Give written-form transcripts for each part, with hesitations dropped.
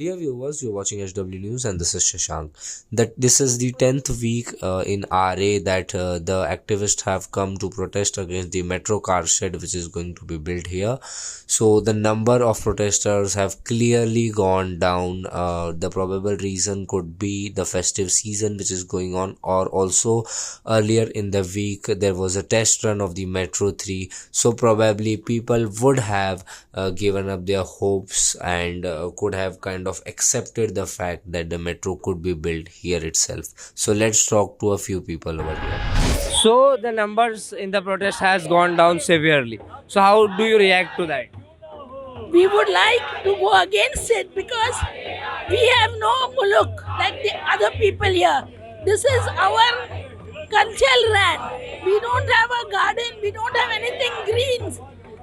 Dear viewers, you're watching HW News and this is Shashank. This is the 10th week in Aarey that the activists have come to protest against the metro Carshed which is going to be built here. So the number of protesters have clearly gone down. The probable reason could be the festive season which is going on, or also earlier in the week there was a test run of the Metro 3. So probably people would have given up their hopes and could have kind of accepted the fact that the metro could be built here itself. So let's talk to a few people over here. So the numbers in the protest has gone down severely. So how do you react to that? We would like to go against it because we have no muluk like the other people here. This is our cultural land. We don't have a garden, we don't have anything greens.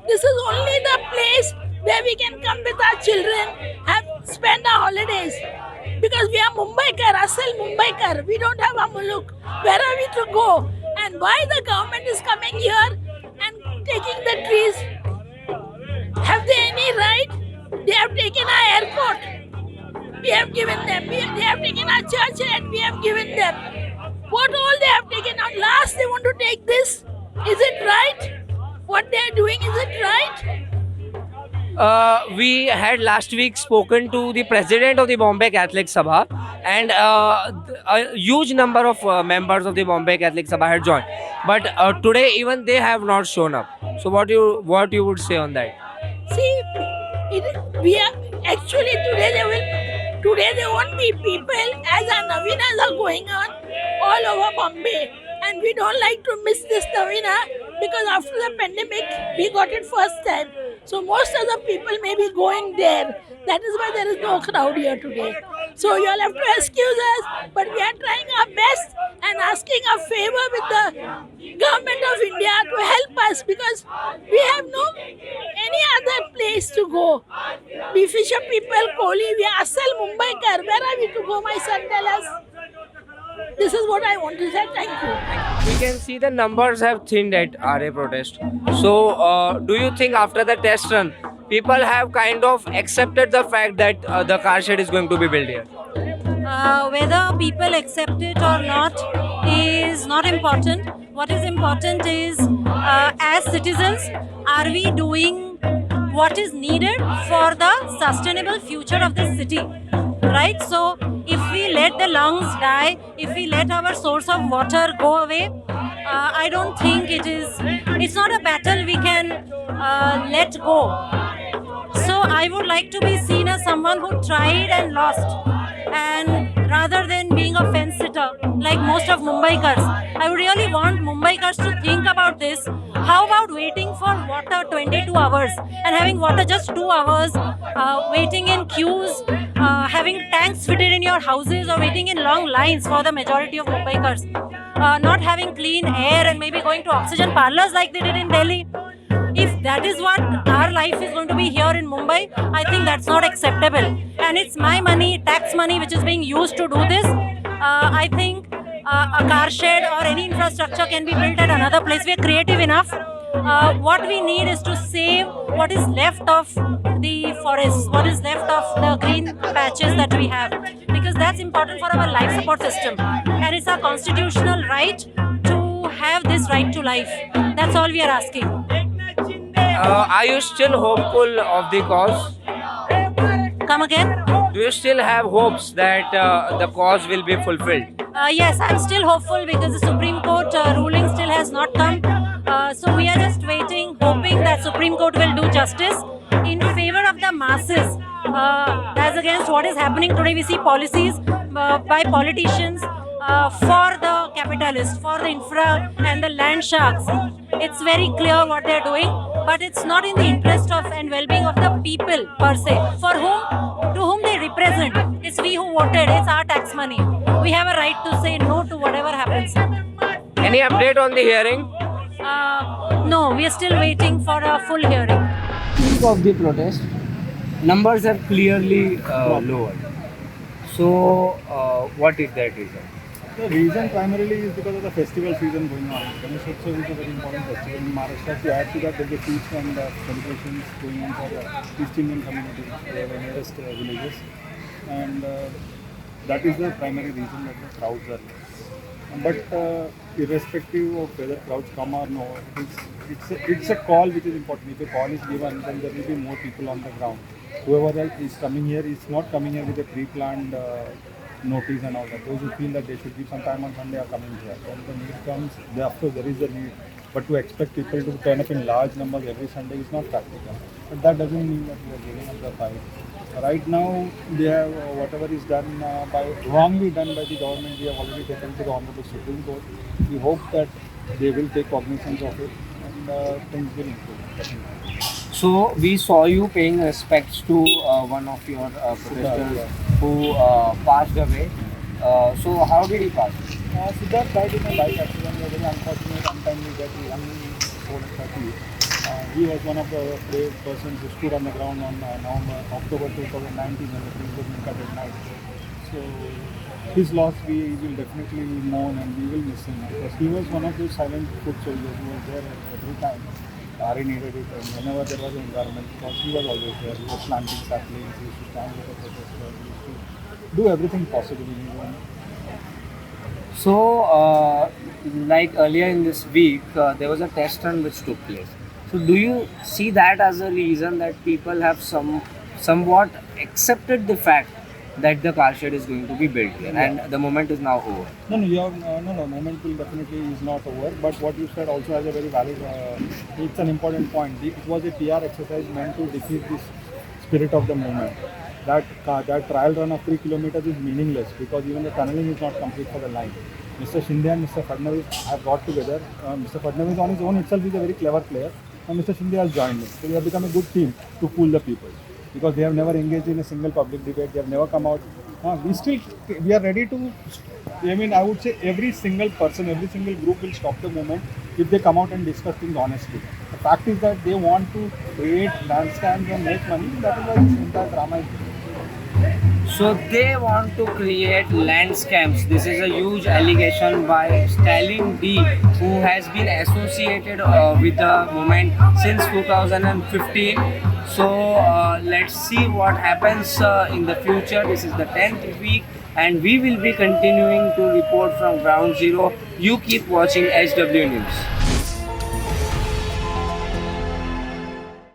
This is only the place where we can come with our children, spend our holidays. Because we are Mumbaikar, Asal Mumbaikar. We don't have a muluk. Where are we to go? And why the government is coming here and taking the trees? Have they any right? They have taken our airport. We have given them. They have taken our church and we have given them. What all they have taken? At last they want to take this. Is it right? What they are doing, is it right? We had last week spoken to the president of the Bombay Catholic Sabha, and a huge number of members of the Bombay Catholic Sabha had joined. But today even they have not shown up. So what you would say on that? See, we are actually today there won't be people as our Navinas are going on all over Bombay, and we don't like to miss this Navina because after the pandemic we got it first time. So most of the people may be going there. That is why there is no crowd here today. So you all have to excuse us, but we are trying our best and asking a favor with the government of India to help us because we have no any other place to go. We fisher people, Kohli, we are Asal Mumbaikar. Where are we to go, my son? Tell us. This is what I want to say. Thank you. We can see the numbers have thinned at RA protest. So do you think after the test run, people have kind of accepted the fact that the car shed is going to be built here? Whether people accept it or not is not important. What is important is, as citizens, are we doing what is needed for the sustainable future of this city? Right? So if we let the lungs die, if we let our source of water go away, I don't think it's not a battle we can let go. So I would like to be seen as someone who tried and lost. And rather than being a fence sitter like most of Mumbaikars, I would really want Mumbaikars to think about this. How about waiting for water 22 hours and having water just 2 hours, waiting in queues, having tanks fitted in your houses or waiting in long lines for the majority of Mumbaikars, not having clean air and maybe going to oxygen parlors like they did in Delhi. If that is what our life is going to be here in Mumbai, I think that's not acceptable. And it's my money, tax money, which is being used to do this. I think a car shed or any infrastructure can be built at another place. We are creative enough. What we need is to save what is left of the forests, what is left of the green patches that we have. Because that's important for our life support system. And it's our constitutional right to have this right to life. That's all we are asking. Are you still hopeful of the cause? Come again? Do you still have hopes that the cause will be fulfilled? Yes, I'm still hopeful because the Supreme Court ruling still has not come. So we are just waiting, hoping that Supreme Court will do justice in favor of the masses. As against what is happening today, we see policies by politicians for the capitalists, for the infra and the land sharks. It's very clear what they're doing, but it's not in the interest of and well-being of the people per se, to whom they represent. It's we who voted, it's our tax money. We have a right to say no to whatever happens. Any update on the hearing? No, we are still waiting for a full hearing. Peak of the protest, numbers have clearly lowered. So what is that reason? The reason primarily is because of the festival season going on. Ganesh Utsav is a very important festival in Maharashtra. To add to that, there is a feast and celebrations going on for the East Indian community, the nearest villages. and that is the primary reason that the crowds are less. But irrespective of whether crowds come or no, it's a call which is important. If a call is given, then there will be more people on the ground. Whoever else is coming here is not coming here with a pre-planned notice and all that. Those who feel that they should give some time on Sunday are coming here. When the need comes, of course there is a need. But to expect people to turn up in large numbers every Sunday is not practical. But that doesn't mean that we are giving up the fight. Right now, they have whatever is done wrongly done by the government, we have already taken to the Honorable Supreme Court. We hope that they will take cognizance of it and things will improve. Definitely. So we saw you paying respects to one of your protesters who passed away. So how did he pass? Siddharth died in a bike accident, a very unfortunate, untimely death, young, 30. He was one of the brave persons who stood on the ground on October 2019 when the train was cut at night. So his loss we will definitely mourn and we will miss him because he was one of those silent foot soldiers who was there every time Aarey needed it, and whenever there was an environment, because he was always there. He was planting saplings, he used to stand with the protesters, he used to do everything possible. So, like earlier in this week, there was a test run which took place. So, do you see that as a reason that people have somewhat accepted the fact that the Carshed is going to be built here, and the moment is now over? No, moment will definitely is not over. But what you said also has a very valid. It's an important point. It was a PR exercise meant to defeat this spirit of the movement. That trial run of 3 kilometers is meaningless because even the tunneling is not complete for the line. Mr. Shinde and Mr. Fadnavis have got together. Mr. Fadnavis on his own itself is a very clever player, and Mr. Shinde has joined him. So we have become a good team to fool the people because they have never engaged in a single public debate. They have never come out. We are ready to. I would say every single person, every single group will stop the movement if they come out and discuss things honestly. The fact is that they want to create bandstands and make money. That is why this entire drama is. So they want to create land scams. This is a huge allegation by Stalin D, who has been associated with the movement since 2015. So let's see what happens in the future. This is the 10th week and we will be continuing to report from ground zero. You keep watching SW News.